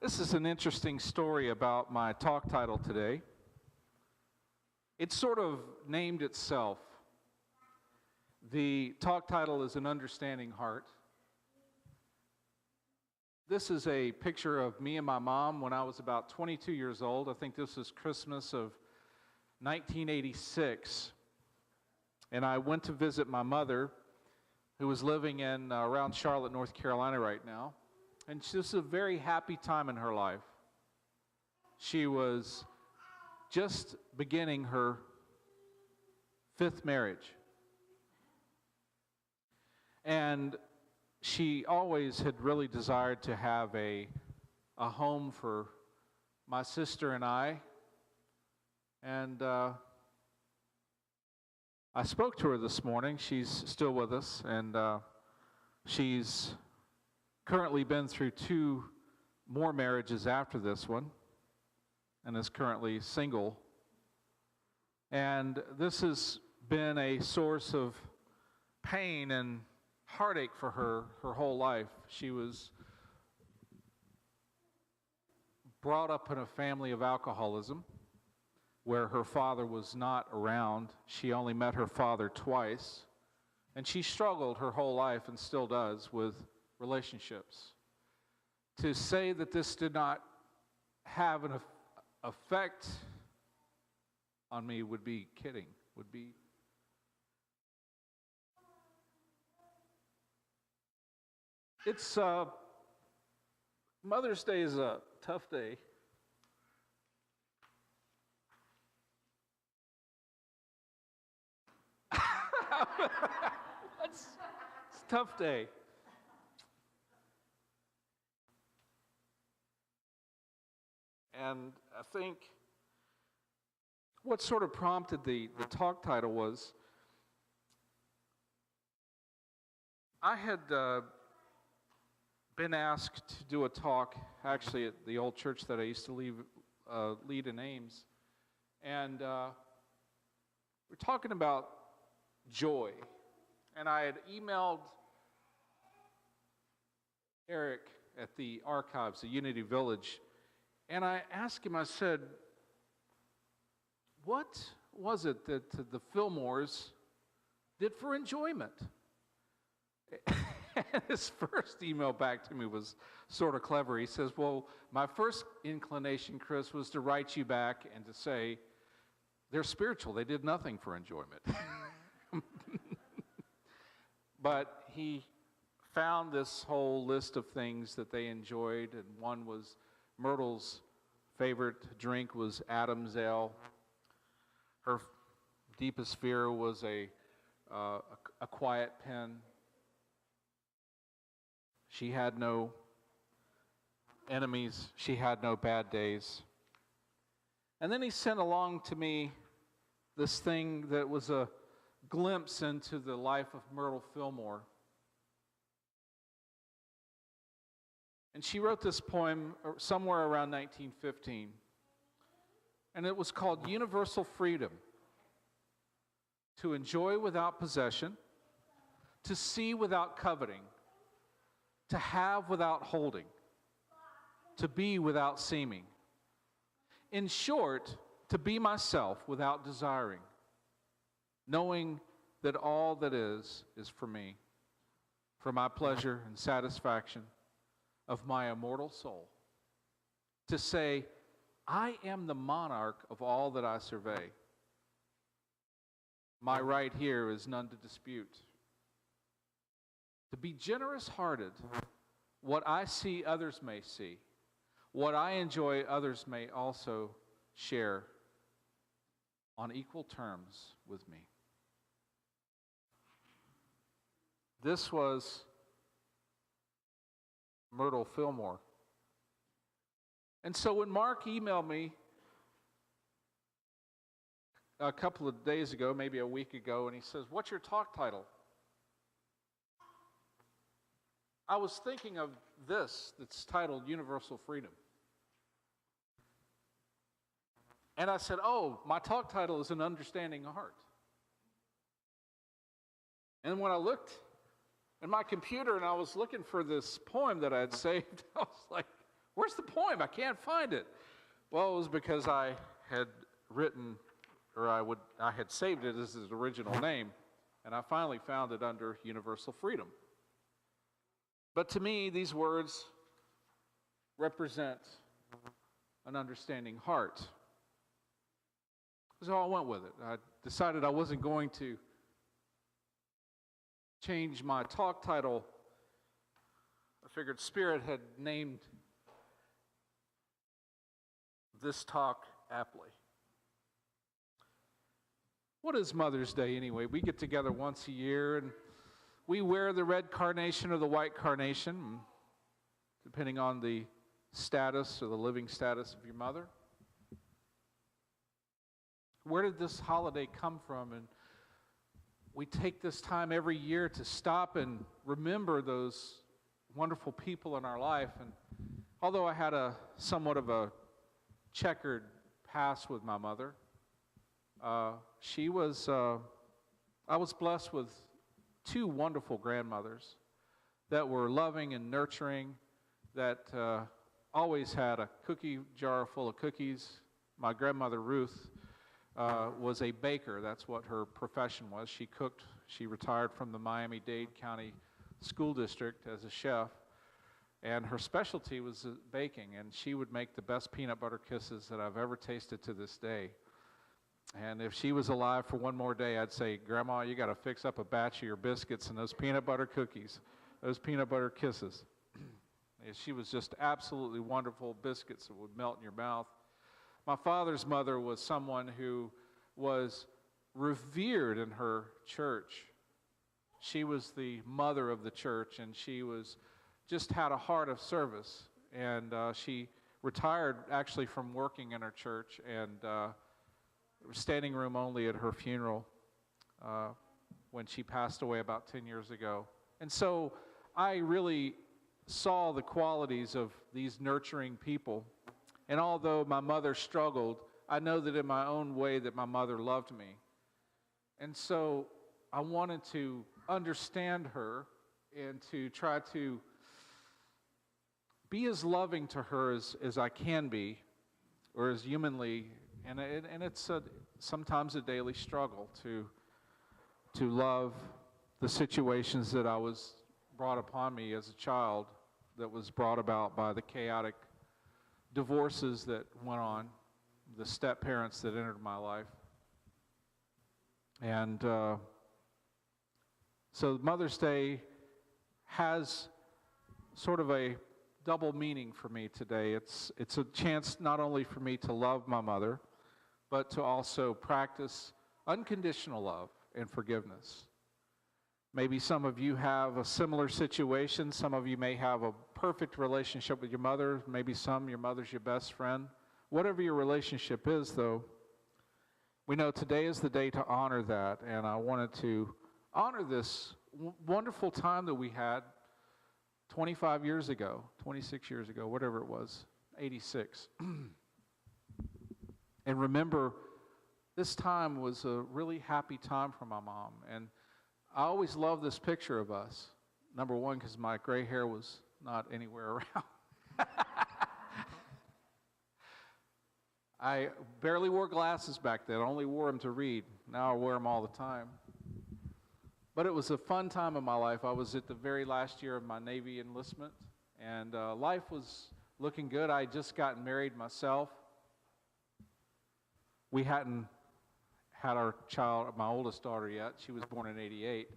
This is an interesting story about my talk title today. It sort of named itself. The talk title is An Understanding Heart. This is a picture of me and my mom when I was about 22 years old. I think this was Christmas of 1986. And I went to visit my mother, who was living in around Charlotte, North Carolina right now. And this was a very happy time in her life. She was just beginning her 5th marriage. And she always had really desired to have a home for my sister and I. And I spoke to her this morning. She's still with us, and she's currently been through 2 more marriages after this one, and is currently single. And this has been a source of pain and heartache for her whole life. She was brought up in a family of alcoholism where her father was not around. She only met her father twice, and she struggled her whole life and still does with relationships. To say that this did not have an effect on me would be kidding, would be. It's Mother's Day is a tough day. It's a tough day. And I think what sort of prompted the talk title was, I had been asked to do a talk, actually at the old church that I used to lead in Ames, and we're talking about joy. And I had emailed Eric at the archives, the Unity Village, and I asked him, I said, what was it that the Fillmores did for enjoyment? And his first email back to me was sort of clever. He says, well, my first inclination, Chris, was to write you back and to say, they're spiritual. They did nothing for enjoyment. But he found this whole list of things that they enjoyed, and one was Myrtle's favorite drink was Adam's Ale. Her deepest fear was a quiet pen. She had no enemies. She had no bad days. And then he sent along to me this thing that was a glimpse into the life of Myrtle Fillmore. And she wrote this poem somewhere around 1915. And it was called Universal Freedom. To enjoy without possession, to see without coveting, to have without holding, to be without seeming. In short, to be myself without desiring, knowing that all that is for me, for my pleasure and satisfaction of my immortal soul. To say, I am the monarch of all that I survey. My right here is none to dispute. To be generous-hearted, what I see others may see. What I enjoy others may also share on equal terms with me. This was Myrtle Fillmore. And so when Mark emailed me a couple of days ago, maybe a week ago, and he says, what's your talk title? I was thinking of this that's titled Universal Freedom. And I said, oh, my talk title is An Understanding Heart. And when I looked in my computer and I was looking for this poem that I had saved, I was like, Where's the poem? I can't find it. Well, it was because I had written, or I had saved it as its original name, and I finally found it under Universal Freedom. But to me, these words represent an understanding heart. So I went with it. I decided I wasn't going to change my talk title. I figured Spirit had named this talk aptly. What is Mother's Day anyway? We get together once a year and we wear the red carnation or the white carnation, depending on the status or the living status of your mother. Where did this holiday come from? And we take this time every year to stop and remember those wonderful people in our life. And although I had somewhat of a checkered past with my mother, I was blessed with two wonderful grandmothers that were loving and nurturing, that always had a cookie jar full of cookies. My grandmother Ruth was a baker. That's what her profession was. She cooked. She retired from the Miami-Dade County School District as a chef, and her specialty was baking, and she would make the best peanut butter kisses that I've ever tasted to this day. And if she was alive for one more day, I'd say, Grandma, you got to fix up a batch of your biscuits and those peanut butter cookies, those peanut butter kisses. She was just absolutely wonderful biscuits that would melt in your mouth. My father's mother was someone who was revered in her church. She was the mother of the church, and she just had a heart of service. And she retired actually from working in her church, and standing room only at her funeral when she passed away about 10 years ago. And so I really saw the qualities of these nurturing people. And although my mother struggled, I know that in my own way that my mother loved me. And so I wanted to understand her and to try to be as loving to her as I can be, or as humanly. And it's sometimes a daily struggle to love the situations that I was brought upon me as a child, that was brought about by the chaotic divorces that went on, the step-parents that entered my life. And so Mother's Day has sort of a double meaning for me today. It's a chance not only for me to love my mother, but to also practice unconditional love and forgiveness. Maybe some of you have a similar situation. Some of you may have a perfect relationship with your mother. Maybe your mother's your best friend. Whatever your relationship is, though, we know today is the day to honor that. And I wanted to honor this wonderful time that we had 25 years ago, 26 years ago, whatever it was, 86. And remember, this time was a really happy time for my mom. And I always love this picture of us. Number one, because my gray hair was not anywhere around. I barely wore glasses back then. I only wore them to read. Now I wear them all the time. But it was a fun time in my life. I was at the very last year of my Navy enlistment, and life was looking good. I had just gotten married myself. We hadn't had our child, my oldest daughter, yet. She was born in '88.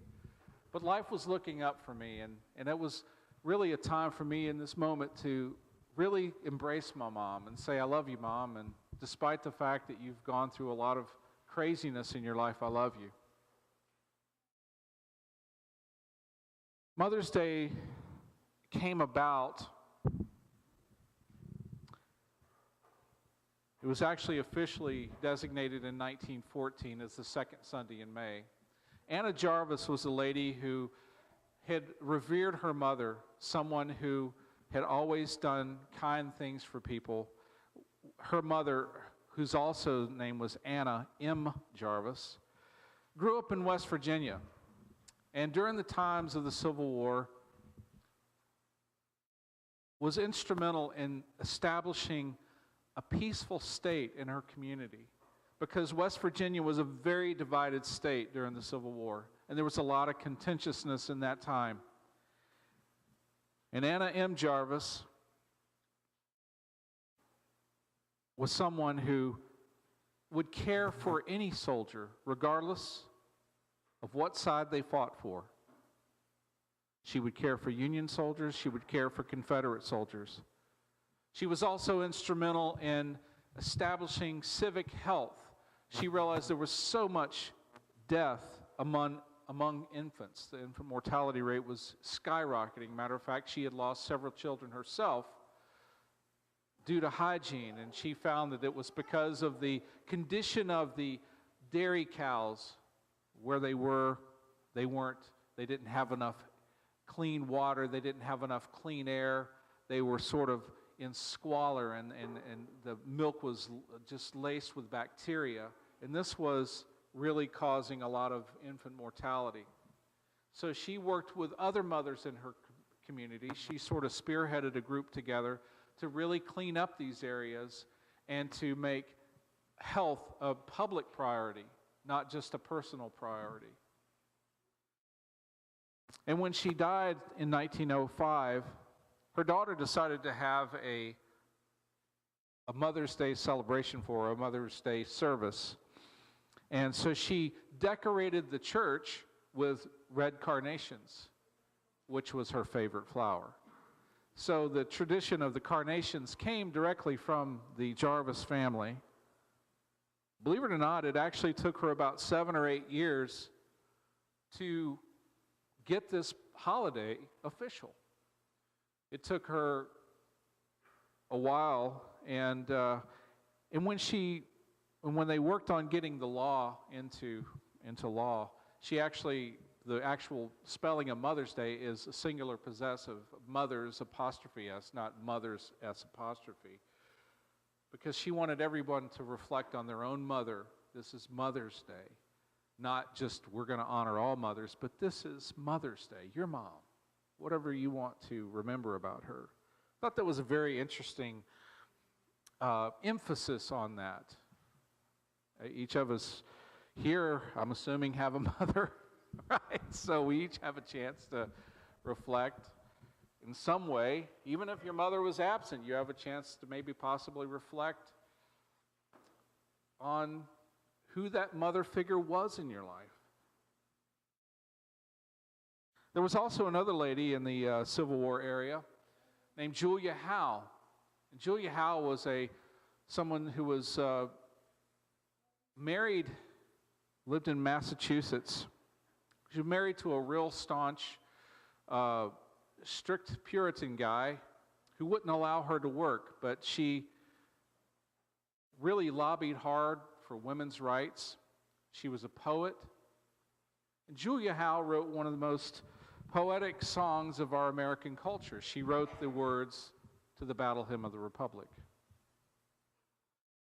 But life was looking up for me, and it was really a time for me in this moment to really embrace my mom and say, I love you, Mom, and despite the fact that you've gone through a lot of craziness in your life, I love you. Mother's Day came about. It was actually officially designated in 1914 as the second Sunday in May. Anna Jarvis was a lady who had revered her mother, someone who had always done kind things for people. Her mother, whose also name was Anna M. Jarvis, grew up in West Virginia. And during the times of the Civil War, was instrumental in establishing a peaceful state in her community, because West Virginia was a very divided state during the Civil War, and there was a lot of contentiousness in that time. And Anna M. Jarvis was someone who would care for any soldier, regardless of what side they fought for. She would care for Union soldiers. She would care for Confederate soldiers. She was also instrumental in establishing civic health. She realized there was so much death among infants. The infant mortality rate was skyrocketing. Matter of fact, she had lost several children herself due to hygiene, and she found that it was because of the condition of the dairy cows where they didn't have enough clean water, they didn't have enough clean air, they were sort of in squalor, and the milk was just laced with bacteria, and this was really causing a lot of infant mortality. So she worked with other mothers in her community. She sort of spearheaded a group together to really clean up these areas and to make health a public priority, not just a personal priority. And when she died in 1905, her daughter decided to have a Mother's Day celebration for her, a Mother's Day service. And so she decorated the church with red carnations, which was her favorite flower. So the tradition of the carnations came directly from the Jarvis family. Believe it or not, it actually took her about 7 or 8 years to get this holiday official. It took her a while, and when they worked on getting the law into law, the actual spelling of Mother's Day is a singular possessive, mothers apostrophe S, not mothers S apostrophe, because she wanted everyone to reflect on their own mother. This is Mother's Day, not just we're going to honor all mothers, but this is Mother's Day, your mom, whatever you want to remember about her. I thought that was a very interesting emphasis on that. Each of us here, I'm assuming, have a mother, right? So we each have a chance to reflect in some way. Even if your mother was absent, you have a chance to maybe possibly reflect on who that mother figure was in your life. There was also another lady in the Civil War area named Julia Howe. And Julia Howe was someone who was married, lived in Massachusetts. She was married to a real staunch, strict Puritan guy who wouldn't allow her to work, but she really lobbied hard for women's rights. She was a poet. And Julia Howe wrote one of the most poetic songs of our American culture. She wrote the words to the Battle Hymn of the Republic.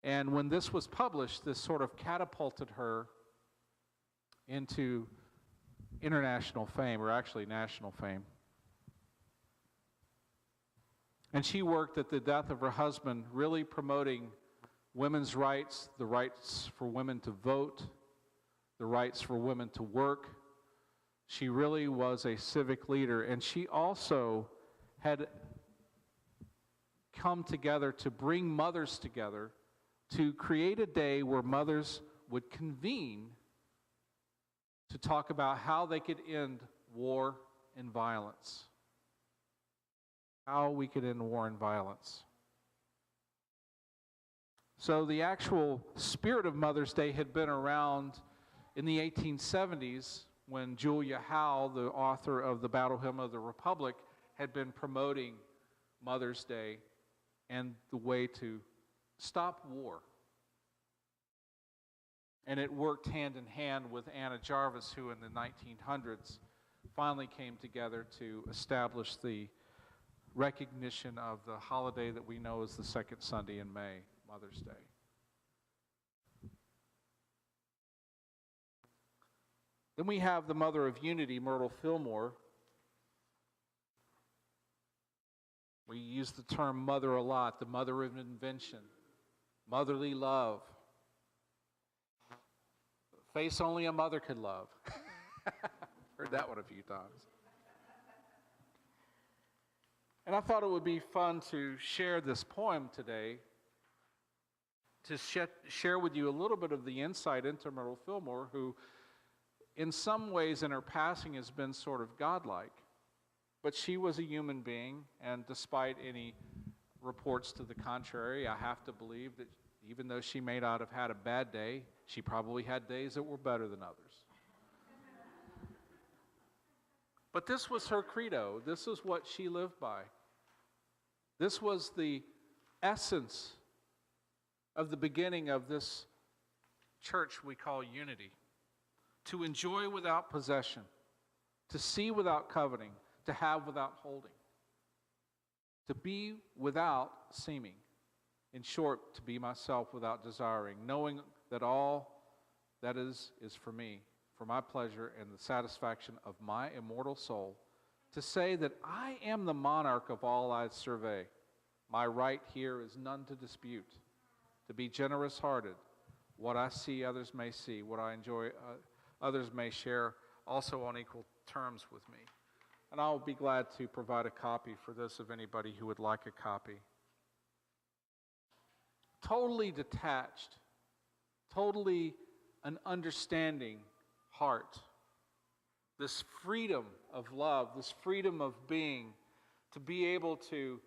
And when this was published, this sort of catapulted her into international fame, or actually national fame. And she worked at the death of her husband, really promoting women's rights, the rights for women to vote, the rights for women to work. She really was a civic leader, and she also had come together to bring mothers together to create a day where mothers would convene to talk about how they could end war and violence. How we could end war and violence. So the actual spirit of Mother's Day had been around in the 1870s when Julia Howe, the author of the Battle Hymn of the Republic, had been promoting Mother's Day and the way to stop war. And it worked hand in hand with Anna Jarvis, who in the 1900s finally came together to establish the recognition of the holiday that we know as the second Sunday in May, Mother's Day. Then we have the mother of unity, Myrtle Fillmore. We use the term mother a lot, the mother of invention, motherly love. Face only a mother could love. Heard that one a few times. And I thought it would be fun to share this poem today, to share with you a little bit of the insight into Myrtle Fillmore, who in some ways in her passing has been sort of godlike. But she was a human being, and despite any reports to the contrary, I have to believe that even though she may not have had a bad day, she probably had days that were better than others. But this was her credo. This is what she lived by. This was the essence of the beginning of this church we call Unity. To enjoy without possession, to see without coveting, to have without holding, to be without seeming. In short, to be myself without desiring, knowing that all that is for me, for my pleasure and the satisfaction of my immortal soul, to say that I am the monarch of all I survey. My right here is none to dispute. To be generous-hearted, what I see others may see, what I enjoy others may share also on equal terms with me. And I'll be glad to provide a copy for this of anybody who would like a copy. Totally detached, totally an understanding heart. This freedom of love, this freedom of being, to be able to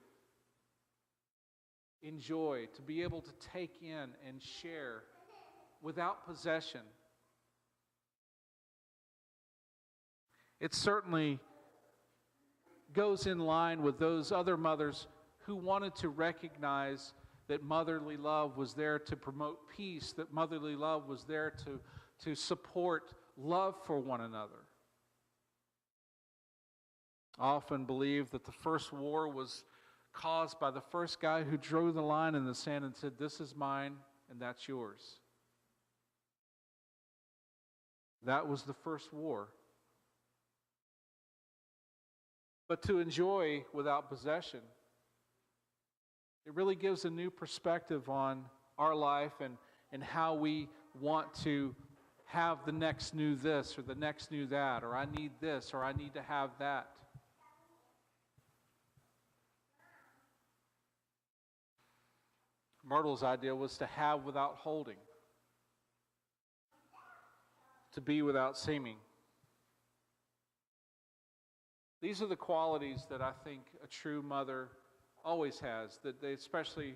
enjoy, to be able to take in and share without possession. It certainly goes in line with those other mothers who wanted to recognize that motherly love was there to promote peace, that motherly love was there to support love for one another. I often believe that the first war was caused by the first guy who drew the line in the sand and said, "This is mine and that's yours." That was the first war. But to enjoy without possession, it really gives a new perspective on our life and how we want to have the next new this or the next new that, or I need this or I need to have that. Myrtle's idea was to have without holding, to be without seeming. These are the qualities that I think a true mother always has, that they, especially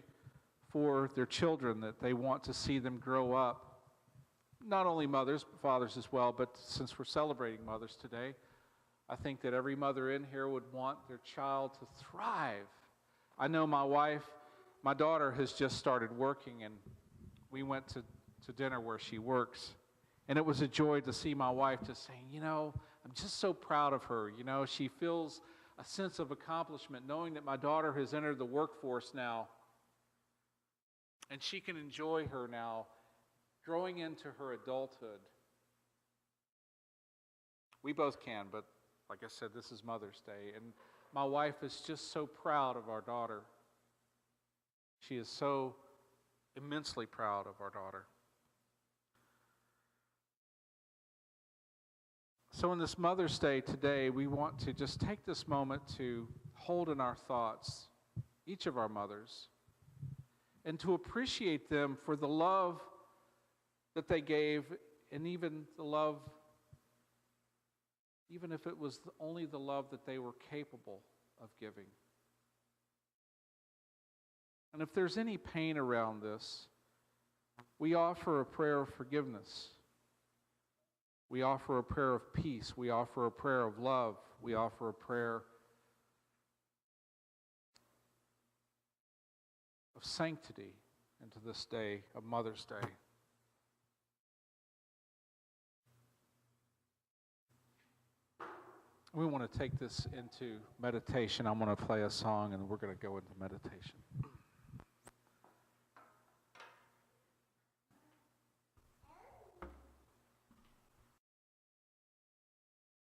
for their children, that they want to see them grow up. Not only mothers, but fathers as well, but since we're celebrating mothers today, I think that every mother in here would want their child to thrive. I know my daughter has just started working, and we went to dinner where she works, and it was a joy to see my wife just saying, I'm just so proud of her. She feels a sense of accomplishment knowing that my daughter has entered the workforce now, and she can enjoy her now growing into her adulthood. We both can, but like I said, this is Mother's Day, and my wife is just so proud of our daughter. She is so immensely proud of our daughter. So in this Mother's Day today, we want to just take this moment to hold in our thoughts each of our mothers and to appreciate them for the love that they gave, and even the love, even if it was only the love that they were capable of giving. And if there's any pain around this, we offer a prayer of forgiveness. We offer a prayer of peace. We offer a prayer of love. We offer a prayer of sanctity into this day of Mother's Day. We want to take this into meditation. I'm going to play a song and we're going to go into meditation.